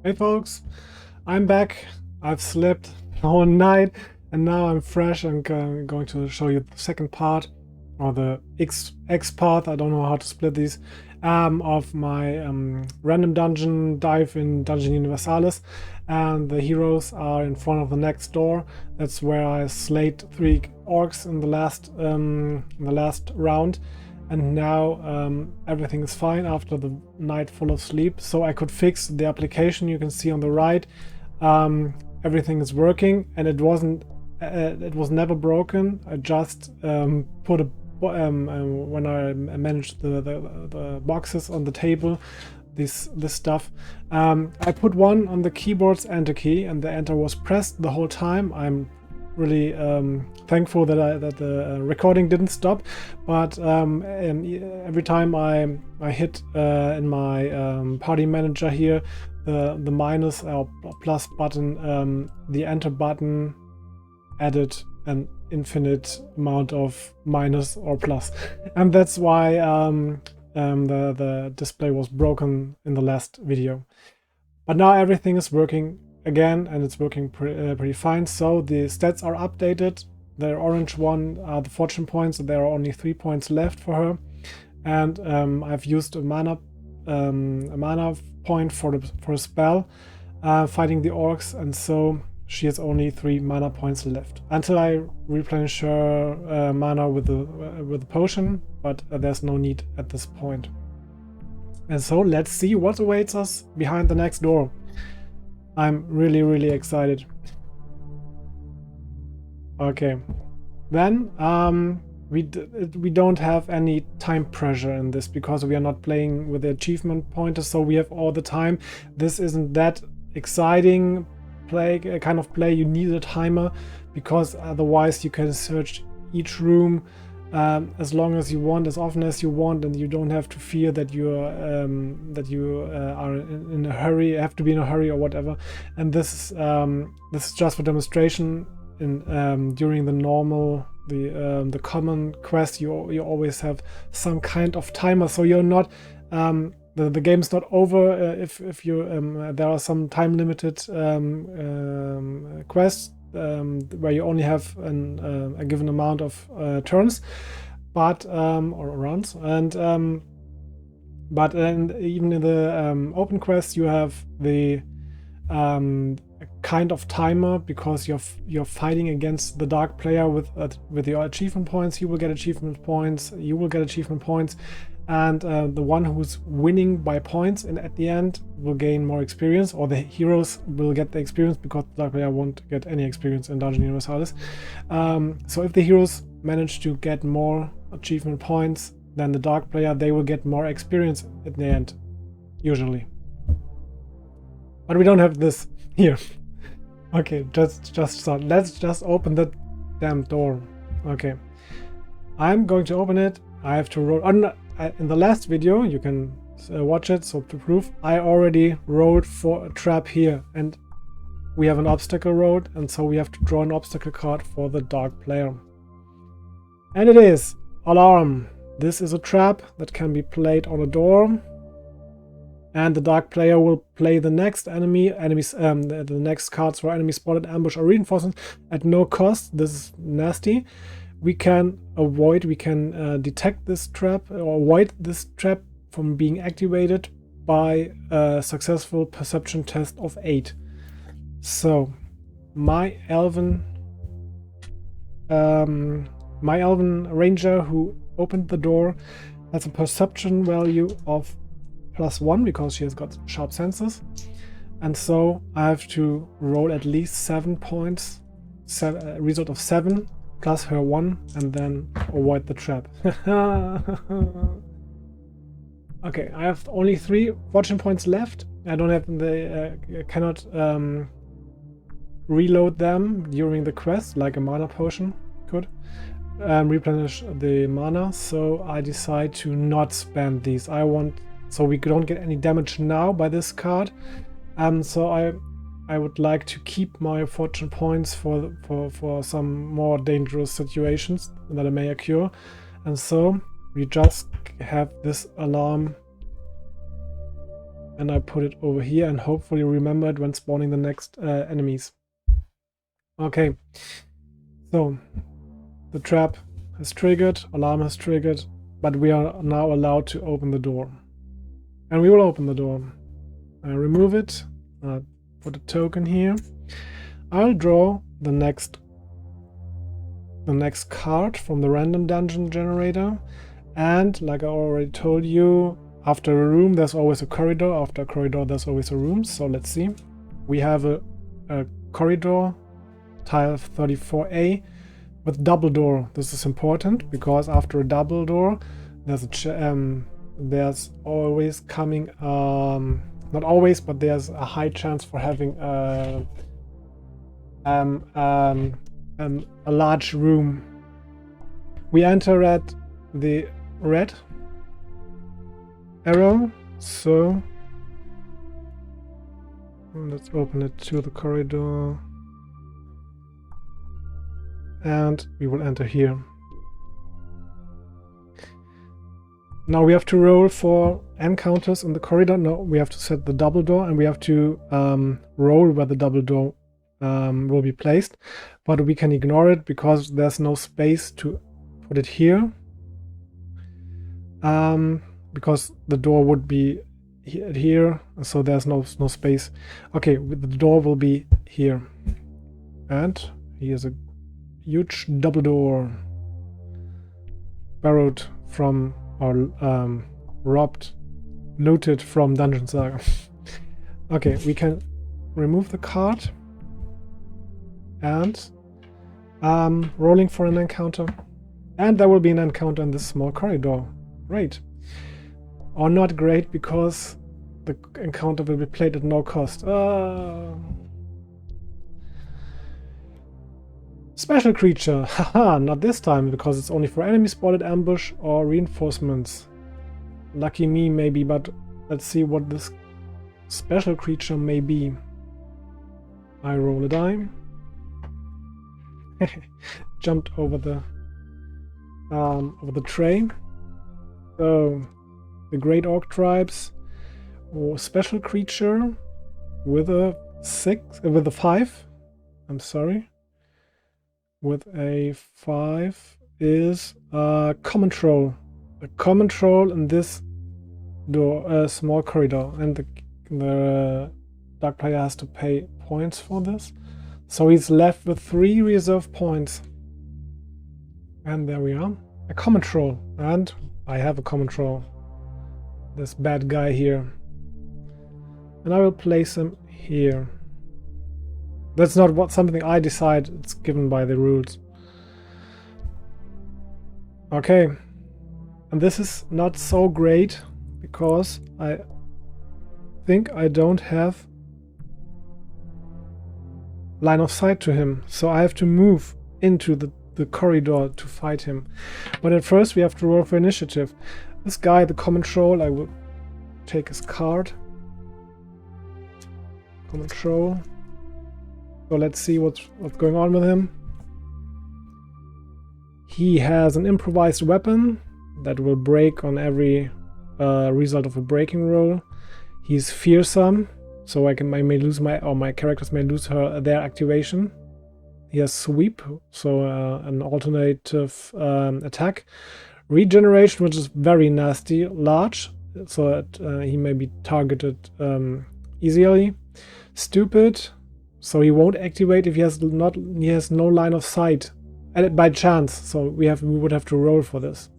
Hey folks, I'm back. I've slept the whole night and now I'm fresh and going to show you the second part, or the X part, I don't know how to split these, of my random dungeon dive in Dungeon Universalis. And the heroes are in front of the next door. That's where I slayed 3 orcs in the last round. And now everything is fine after the night full of sleep. So I could fix the application. You can see on the right, everything is working, and it was never broken. I just put a when I managed the boxes on the table, this stuff. I put one on the keyboard's enter key, and the enter was pressed the whole time. I'm really thankful that the recording didn't stop, but every time I hit in my party manager here the minus or plus button, the enter button added an infinite amount of minus or plus, and that's why the display was broken in the last video. But now everything is working again, and it's working pretty fine. So the stats are updated. The orange one are the fortune points. So there are only 3 points left for her, and I've used a mana point for a spell fighting the orcs, and so she has only 3 mana points left until I replenish her mana with the potion. But there's no need at this point. And so let's see what awaits us behind the next door. I'm really excited. Okay, then we don't have any time pressure in this because we are not playing with the achievement pointer, so we have all the time. This isn't that exciting kind of play. You need a timer because otherwise you can search each room as long as you want, as often as you want, and you don't have to fear that you are in a hurry, have to be in a hurry or whatever. And this is just for demonstration. During the normal, the common quest, you always have some kind of timer, so you're not the game is not over if you there are some time limited quests where you only have a given amount of turns, but or rounds, and but even in the open quest you have the kind of timer, because you're fighting against the dark player with your achievement points. He will get achievement points, you will get achievement points, and the one who's winning by points and at the end will gain more experience, or the heroes will get the experience, because the dark player won't get any experience in Dungeon Universalis. So if the heroes manage to get more achievement points than the dark player, they will get more experience at the end, usually. But we don't have this here. Okay, just start. Let's just open the damn door. Okay, I'm going to open it. I have to roll. In the last video, you can watch it, so to prove, I already rolled for a trap here, and we have an obstacle road, and so we have to draw an obstacle card for the dark player. And it is alarm. This is a trap that can be played on a door, and the dark player will play the next the next cards for enemy spotted, ambush, or reinforcements at no cost. This is nasty. We can detect this trap, or avoid this trap from being activated by a successful perception test of 8. So my elven ranger who opened the door has a perception value of +1 because she has got sharp senses, and so I have to roll at least 7 points, result of 7 plus her 1, and then avoid the trap. Okay, I have only 3 fortune points left. I don't have cannot reload them during the quest like a mana potion could replenish the mana, so I decide to not spend these. So we don't get any damage now by this card. So I would like to keep my fortune points for some more dangerous situations that may occur. And so we just have this alarm and I put it over here and hopefully remember it when spawning the next enemies. Okay, so the trap has triggered, alarm has triggered, but we are now allowed to open the door. And we will open the door. I remove it, put a token here. I'll draw the next card from the random dungeon generator, and like I already told you, after a room there's always a corridor, after a corridor there's always a room. So let's see, we have a corridor, tile 34A, with double door. This is important because after a double door there's always coming, not always, but there's a high chance for having a large room. We enter at the red arrow, so let's open it to the corridor, and we will enter here. Now we have to roll for encounters in the corridor. No, we have to set the double door, and we have to roll where the double door will be placed, but we can ignore it because there's no space to put it here, because the door would be here, so there's no space. Okay, the door will be here, and here's a huge double door, borrowed from or looted from Dungeon Saga. Okay, we can remove the card, and rolling for an encounter, and there will be an encounter in this small corridor. Great. Or not great, because the encounter will be played at no cost. Special creature. Haha, not this time, because it's only for enemy spotted, ambush, or reinforcements. Lucky me, maybe, but let's see what this special creature may be. I roll a die. Jumped over the tray. So the Great Orc Tribes, or special creature with a 5. I'm sorry. With a 5 is a common troll. A common troll in this door, small corridor, and the dark player has to pay points for this. So he's left with 3 reserve points. And there we are. A common troll. And I have a common troll. This bad guy here. And I will place him here. That's not something I decide, it's given by the rules. Okay. And this is not so great, because I think I don't have line of sight to him. So I have to move into the corridor to fight him. But at first we have to roll for initiative. This guy, the common troll, I will take his card. Common troll. So let's see what's going on with him. He has an improvised weapon that will break on every result of a breaking roll. He's fearsome, so I may lose my characters may lose their activation. He has sweep, so an alternative attack. Regeneration, which is very nasty. Large, so that he may be targeted easily. Stupid, so he won't activate if he has no line of sight by chance. So we would have to roll for this.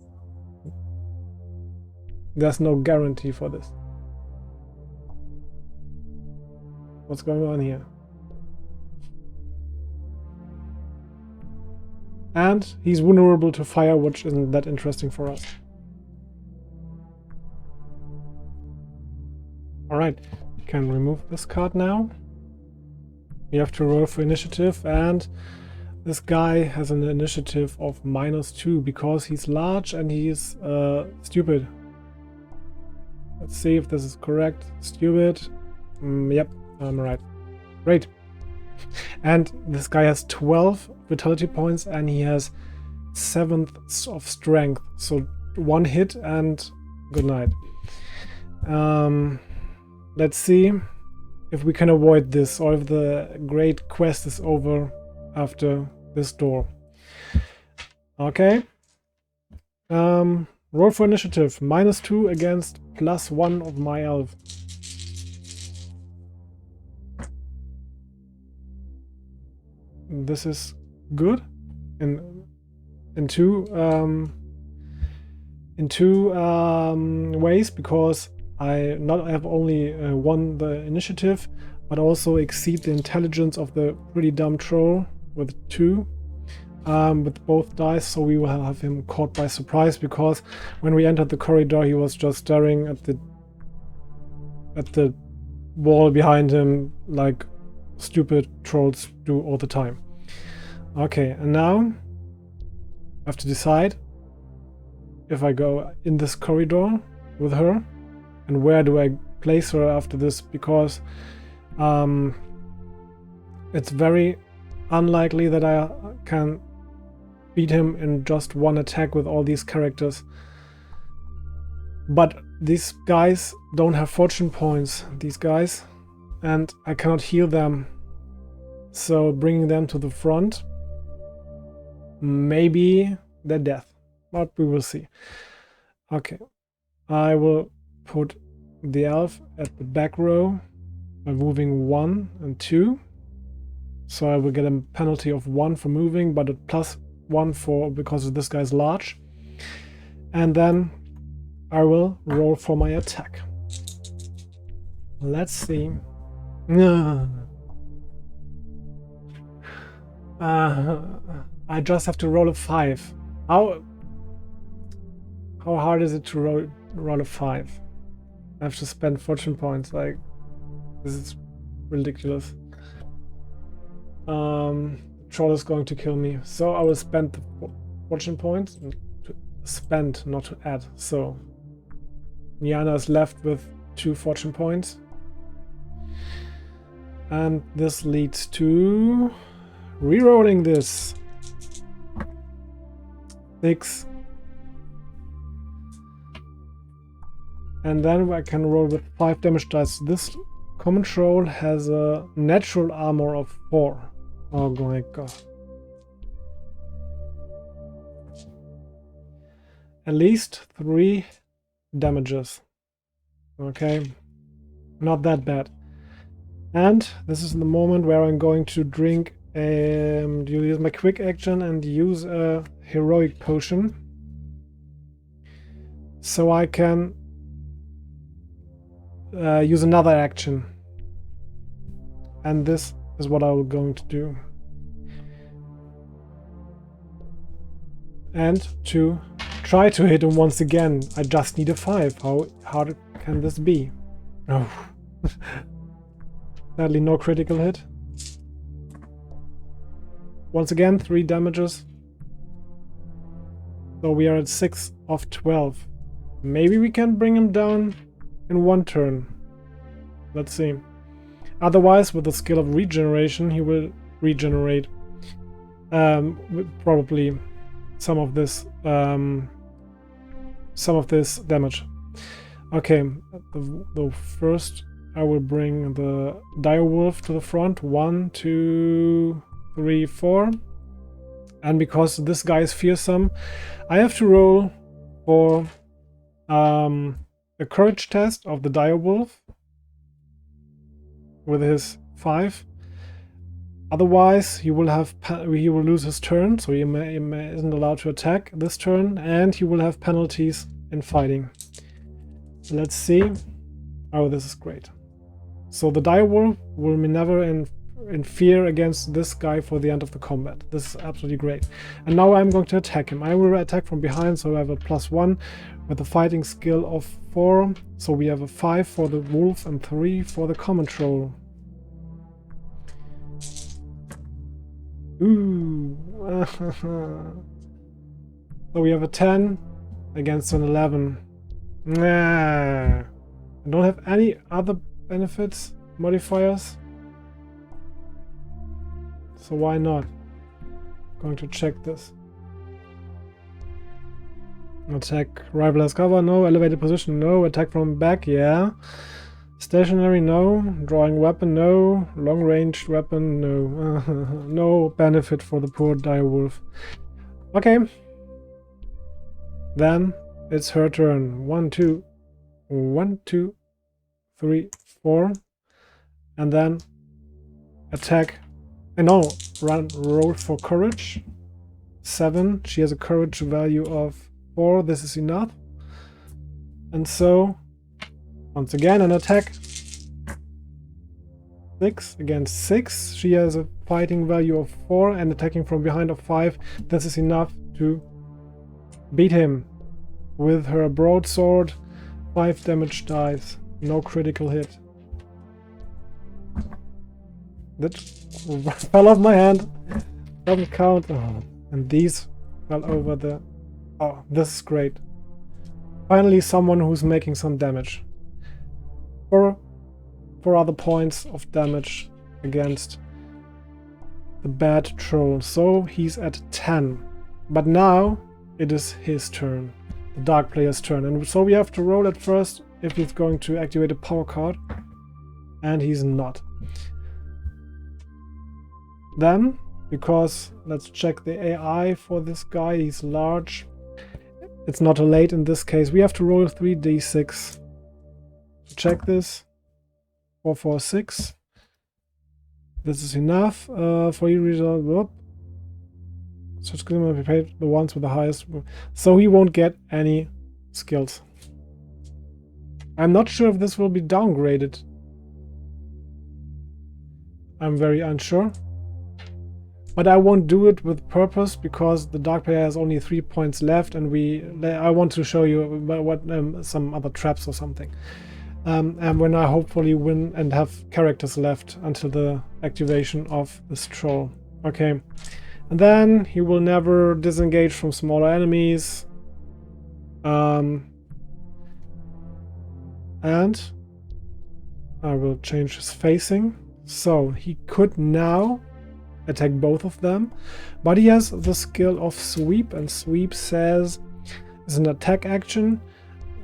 There's no guarantee for this. What's going on here? And he's vulnerable to fire, which isn't that interesting for us. Alright, we can remove this card now. We have to roll for initiative, and this guy has an initiative of -2 because he's large and he's stupid. Let's see if this is correct. Stupid. Yep, I'm right. Great. And this guy has 12 vitality points, and he has 7 of strength. So 1 hit and good night. let's see if we can avoid this, or if the great quest is over after this door. Okay. Roll for initiative. -2 against +1 of my elf. This is good in two ways, because I not have only won the initiative, but also exceed the intelligence of the pretty dumb troll with 2 with both dice, so we will have him caught by surprise, because when we entered the corridor he was just staring at the wall behind him like stupid trolls do all the time. Okay, and now I have to decide if I go in this corridor with her, and where do I place her after this, because it's very unlikely that I can beat him in just one attack with all these characters. But these guys don't have fortune points, these guys, and I cannot heal them. So bringing them to the front, maybe they're death, but we will see. Okay, I will put the elf at the back row by moving 1 and 2. So I will get a penalty of 1 for moving, but a +1 for because this guy's large. And then I will roll for my attack. Let's see. I just have to roll a 5. How hard is it to roll a 5? I have to spend fortune points. Like, this is ridiculous. Troll is going to kill me, so I will spend the fortune points. To spend, not to add. So Nyana is left with 2 fortune points, and this leads to re-rolling this 6, and then I can roll with 5 damage dice. This common troll has a natural armor of 4. Oh my god. At least 3 damages. Okay, not that bad. And this is the moment where I'm going to drink use my quick action and use a heroic potion, so I can use another action. And this is what I'm going to do. And to try to hit him once again. I just need a 5. How hard can this be? Oh. Sadly, no critical hit. Once again, 3 damages. So we are at 6 of 12. Maybe we can bring him down in 1 turn. Let's see. Otherwise, with the skill of regeneration, he will regenerate probably some of this damage. Okay, the first I will bring the direwolf to the front. 1, 2, 3, 4. And because this guy is fearsome, I have to roll for a courage test of the direwolf with his 5. Otherwise, he will lose his turn, so he isn't allowed to attack this turn, and he will have penalties in fighting. Let's see. Oh, this is great. So the direwolf will never in fear against this guy for the end of the combat. This is absolutely great. And now I'm going to attack him. I will attack from behind, so I have a +1 with a fighting skill of 4. So we have a 5 for the wolf and 3 for the common troll. Ooh. So we have a 10 against an 11. Nah. I don't have any other benefits, modifiers. So why not? Going to check this. Attack rival as cover, no. Elevated position, no. Attack from back, yeah. Stationary, no. Drawing weapon, no. Long-range weapon, no. No benefit for the poor direwolf. Okay. Then it's her turn. 1, 2. 1, 2, 3, 4. And then attack. No, roll for courage. 7. She has a courage value of 4. This is enough. And so, once again, an attack. 6 against 6. She has a fighting value of 4 and attacking from behind of 5. This is enough to beat him. With her broadsword, 5 damage dice. No critical hit. That fell off my hand. Doesn't count. Oh. And these fell over the... Oh, this is great. Finally someone who's making some damage. 4 other points of damage against the bad troll. So he's at 10. But now it is his turn. The dark player's turn. And so we have to roll at first if he's going to activate a power card. And he's not. Then, because let's check the AI for this guy, he's large. It's not a late in this case. We have to roll 3d6. Check this. 4, 4, 6. This is enough for you result. Whoop. So it's going to be paid the ones with the highest. So he won't get any skills. I'm not sure if this will be downgraded. I'm very unsure. But I won't do it with purpose because the dark player has only 3 points left, and I want to show you what some other traps or something. And when I hopefully win and have characters left until the activation of this troll. Okay. And then he will never disengage from smaller enemies. And I will change his facing. So he could now attack both of them, but he has the skill of sweep, and sweep says is an attack action,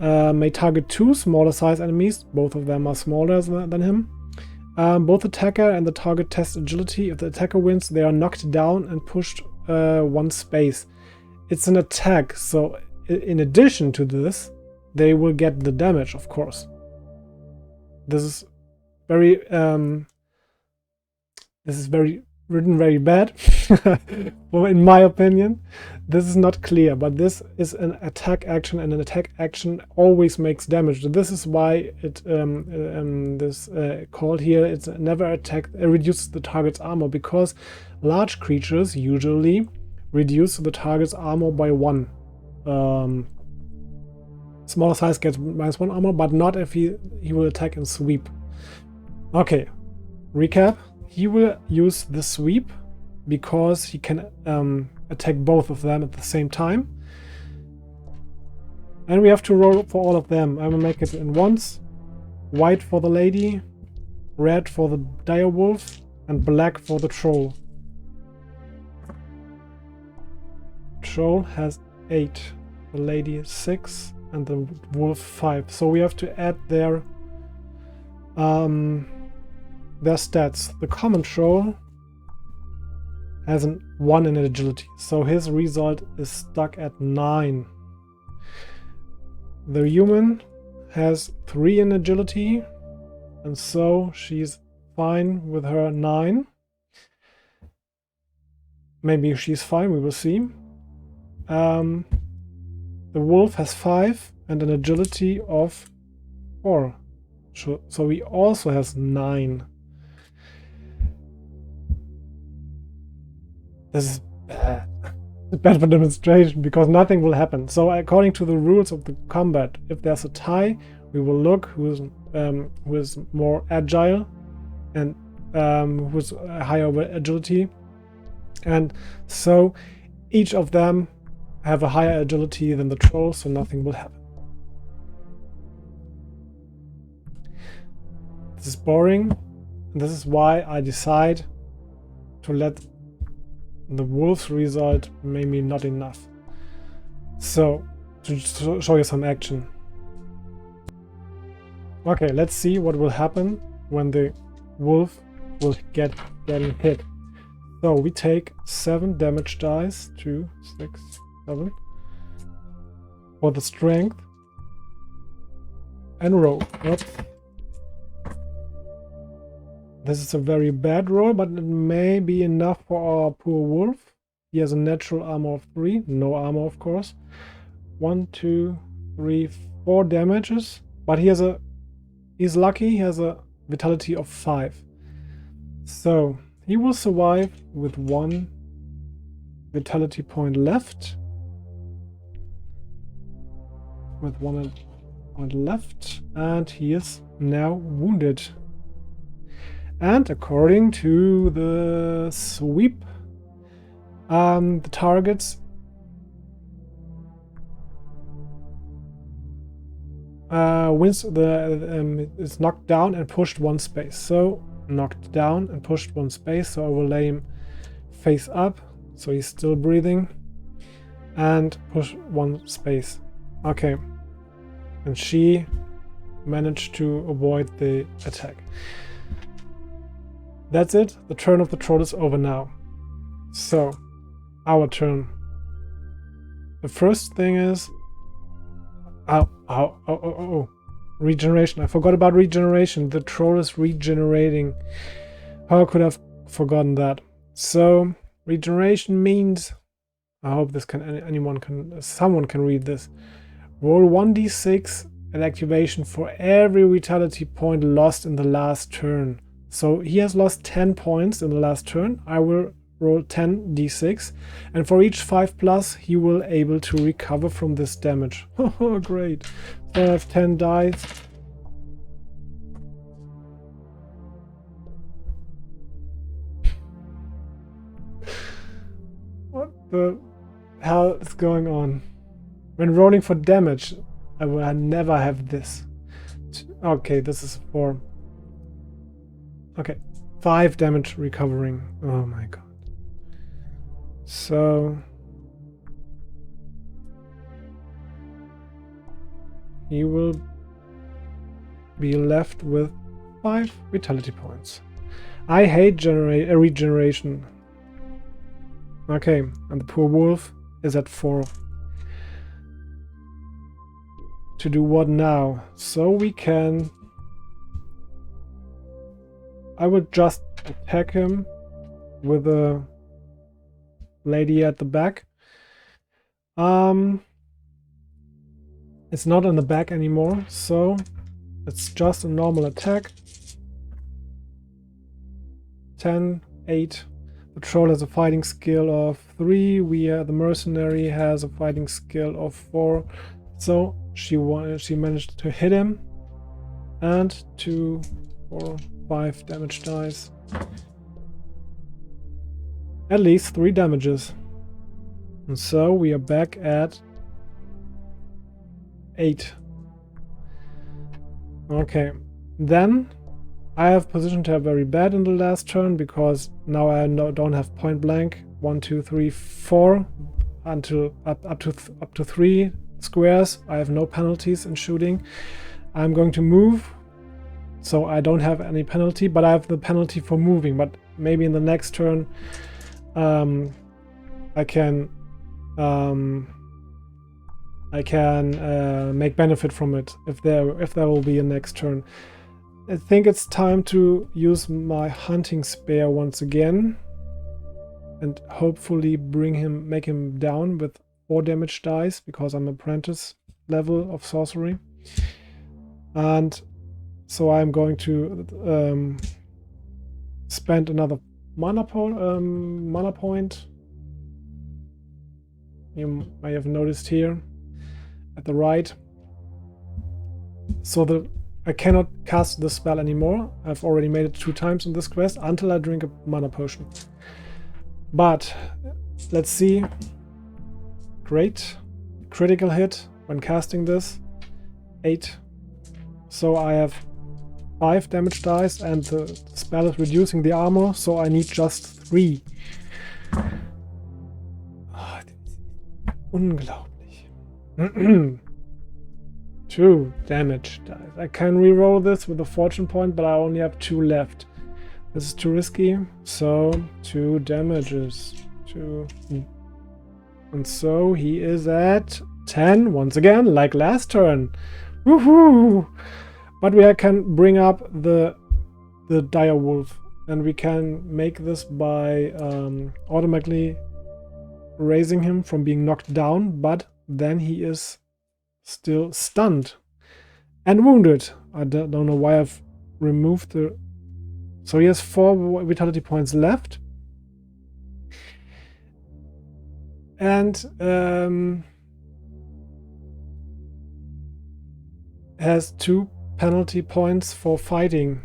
may target 2 smaller size enemies. Both of them are smaller than him. Both attacker and the target test agility. If the attacker wins, they are knocked down and pushed 1 space. It's an attack, so in addition to this, they will get the damage, of course. This is very written very bad. Well, in my opinion, this is not clear, but this is an attack action, and an attack action always makes damage. This is why it called here, it's never attack, reduces the target's armor, because large creatures usually reduce the target's armor by 1. Smaller size gets -1 armor, but not if he will attack and sweep. Okay, recap. He will use the sweep because he can attack both of them at the same time. And we have to roll for all of them. I will make it in once. White for the lady, red for the direwolf, and black for the troll. Troll has 8, the lady is 6, and the wolf 5. So we have to add their stats. The common troll has an 1 in agility, so his result is stuck at 9. The human has 3 in agility, and so she's fine with her 9. Maybe she's fine, we will see. The wolf has 5 and an agility of 4, so he also has 9. This is bad. It's bad for demonstration because nothing will happen. So according to the rules of the combat, if there's a tie, we will look who is more agile and who is higher agility, and so each of them have a higher agility than the troll, so nothing will happen. This is boring, and this is why I decide to let the wolf's result maybe not enough. So, to show you some action. Okay, let's see what will happen when the wolf will getting hit. So we take 7 damage dice, 2, 6, 7, for the strength, and roll. Oops. This is a very bad roll, but it may be enough for our poor wolf. He has a natural armor of 3, no armor of course. 1, 2, 3, 4 damages, but he's lucky, he has a vitality of 5. So he will survive with 1 vitality point left. With 1 point left, and he is now wounded. And according to the sweep, the targets is knocked down and pushed 1 space. So knocked down and pushed 1 space. So I will lay him face up, so he's still breathing, and push 1 space. Okay, and she managed to avoid the attack. That's it. The turn of the troll is over now. So, our turn. The first thing is... Oh. Regeneration. I forgot about regeneration. The troll is regenerating. How could I have forgotten that? So, regeneration means... I hope this someone can read this. Roll 1d6 at activation for every vitality point lost in the last turn. So he has lost 10 points in the last turn. I will roll 10 d6, and for each 5+, he will able to recover from this damage. Oh, great. So I have 10 dice. What the hell is going on? When rolling for damage, I will never have this. Okay, this is 4. Okay, 5 damage recovering. Oh my god. So he will be left with 5 vitality points. I hate regeneration. Okay, and the poor wolf is at 4. To do what now? So we can... I would just attack him with a lady at the back. It's not on the back anymore, so it's just a normal attack. 10, 8. The troll has a fighting skill of 3. The mercenary has a fighting skill of 4. So she managed to hit him, and 2, 4, 5 damage dice. At least 3 damages. And so we are back at 8. Okay, then I have positioned her very bad in the last turn, because now I don't have point blank. 1, 2, 3, 4 until up to 3 squares. I have no penalties in shooting. I'm going to move, so I don't have any penalty, but I have the penalty for moving. But maybe in the next turn I can make benefit from it if there will be a next turn. I think it's time to use my hunting spear once again, and hopefully make him down with 4 damage dice, because I'm apprentice level of sorcery. And so I'm going to spend another mana point. You may have noticed here at the right. So I cannot cast this spell anymore. I've already made it 2 times in this quest until I drink a mana potion. But let's see. Great. Critical hit when casting this. 8. So I have 5 damage dice, and the spell is reducing the armor, so I need just 3. Unglaublich. 2, 2 damage dice. I can reroll this with a fortune point, but I only have 2 left. This is too risky, so 2 damages. 2. And so he is at 10 once again, like last turn. Woohoo! But we can bring up the dire wolf, and we can make this by automatically raising him from being knocked down, but then he is still stunned and wounded. I don't know why I've removed the... So he has 4 vitality points left. And has 2 penalty points for fighting.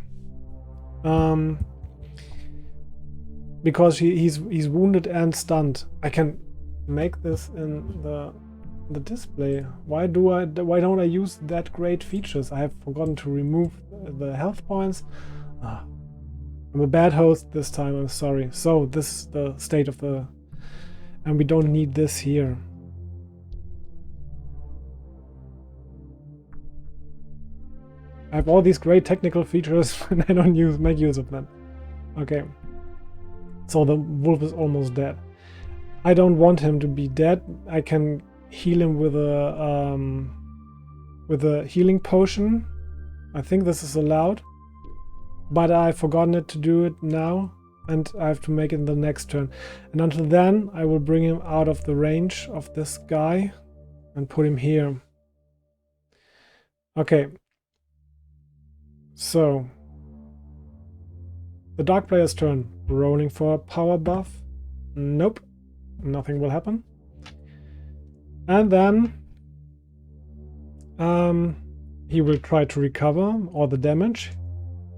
Because he's wounded and stunned. I can make this in the display. Why don't I use that great features? I have forgotten to remove the health points. I'm a bad host this time, I'm sorry. So this is the state of the... And we don't need this here. I have all these great technical features and I don't make use of them. Okay. So the wolf is almost dead. I don't want him to be dead. I can heal him with a healing potion. I think this is allowed. But I've forgotten it to do it now. And I have to make it in the next turn. And until then, I will bring him out of the range of this guy and put him here. Okay. So, the dark player's turn. Rolling for a power buff. Nope. Nothing will happen. And then he will try to recover all the damage.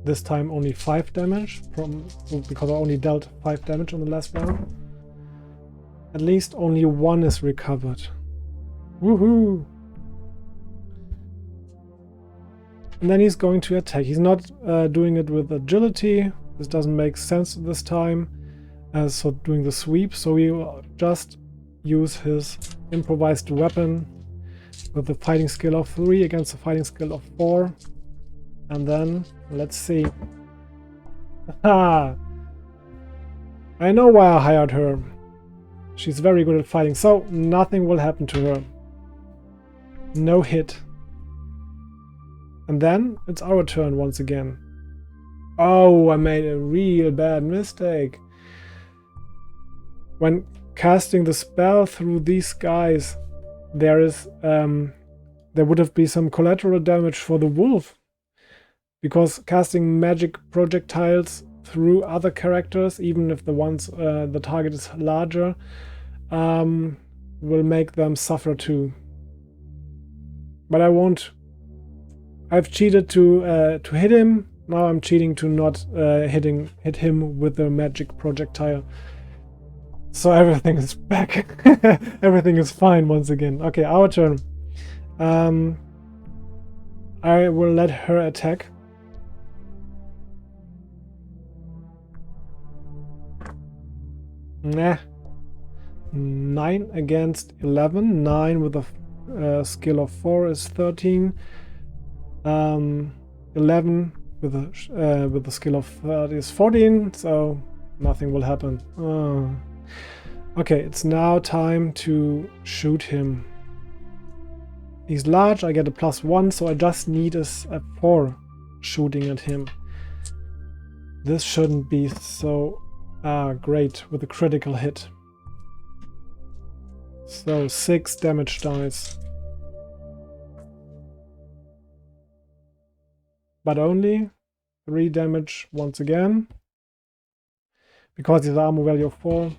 This time only 5 damage because I only dealt 5 damage on the last round. At least only 1 is recovered. Woohoo! And then he's going to attack. He's not doing it with agility. This doesn't make sense this time. So doing the sweep. So he will just use his improvised weapon with the fighting skill of 3 against the fighting skill of 4. And then, let's see. Ha! I know why I hired her. She's very good at fighting, so nothing will happen to her. No hit. And then, it's our turn once again. Oh, I made a real bad mistake. When casting the spell through these guys, there would have been some collateral damage for the wolf. Because casting magic projectiles through other characters, even if the target is larger, will make them suffer too. But I won't. I've cheated to hit him. Now I'm cheating to not hit him with the magic projectile. So everything is back. Everything is fine once again. Okay, our turn. I will let her attack. Nah. 9 against 11. 9 with a skill of 4 is 13. 11 with a skill of 30 is 14. So nothing will happen. Okay, it's now time to shoot him. He's large. I get a +1, so I just need a 4 shooting at him. This shouldn't be so great with a critical hit. So 6 damage dice. But only 3 damage once again. Because he's armor value of 4.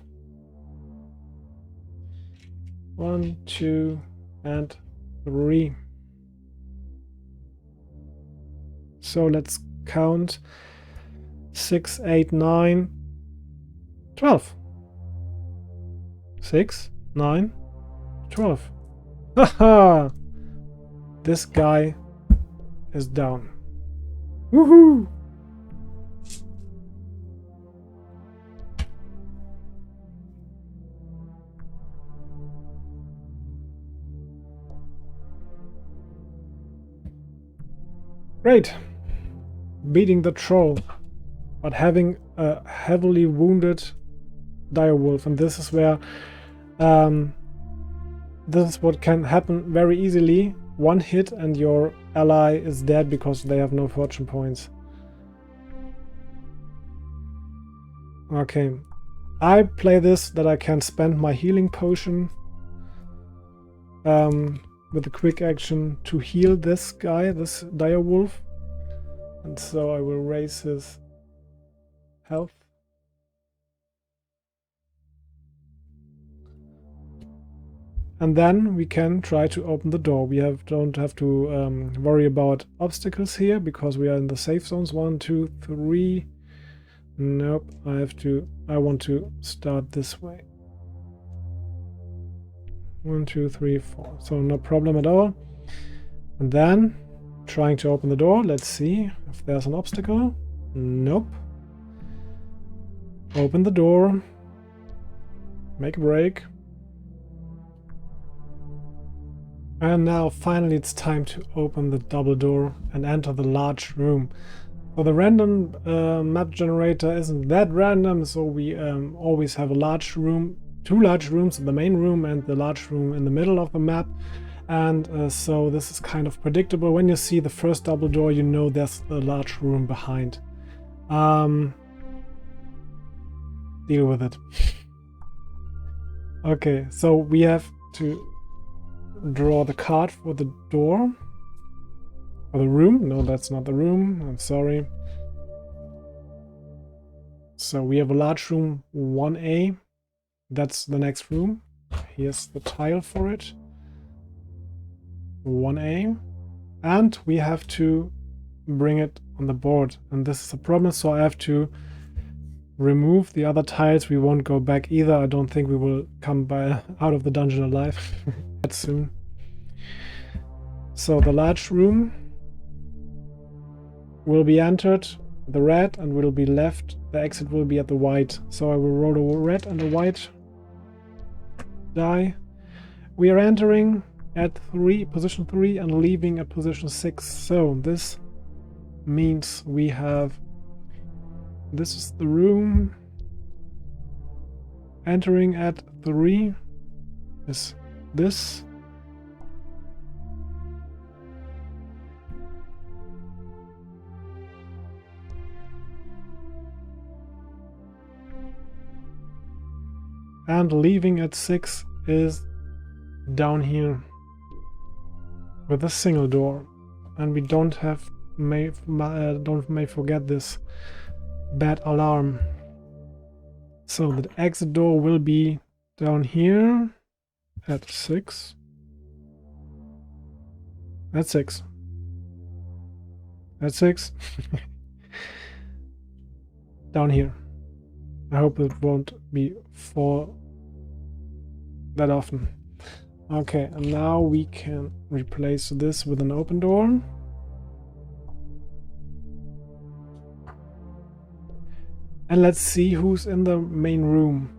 1, 2, and 3. So let's count. 6, 8, 9, 12. 6, 9, 12. Haha! This guy is down. Woohoo! Great. Beating the troll, but having a heavily wounded direwolf, and this is where this is what can happen very easily. One hit and your ally is dead because they have no fortune points. Okay, I play this that I can spend my healing potion with a quick action to heal this guy, this direwolf, and so I will raise his health. And then we can try to open the door. We don't have to worry about obstacles here because we are in the safe zones. 1, 2, 3. Nope, I want to start this way. 1, 2, 3, 4. So no problem at all. And then trying to open the door. Let's see if there's an obstacle. Nope. Open the door. Make a break. And now finally it's time to open the double door and enter the large room. So the random map generator isn't that random, so we always have a large room, 2 large rooms, the main room and the large room in the middle of the map. And so this is kind of predictable. When you see the first double door, you know there's a large room behind. Deal with it. Okay, so we have to draw the card for the door. For the room. No, that's not the room. I'm sorry. So we have a large room 1A. That's the next room. Here's the tile for it. 1A. And we have to bring it on the board. And this is a problem, so I have to remove the other tiles. We won't go back either. I don't think we will come out of the dungeon alive that soon. So the large room will be entered, the red, and will be left. The exit will be at the white. So I will roll a red and a white die. We are entering at position 3 and leaving at position 6. So this means we have, this is the room. Entering at 3 is this. And leaving at 6 is down here with a single door. And we don't have may forget this bad alarm. So the exit door will be down here at 6. At 6. At 6. Down here. I hope it won't be for that often. Okay, and now we can replace this with an open door. And let's see who's in the main room.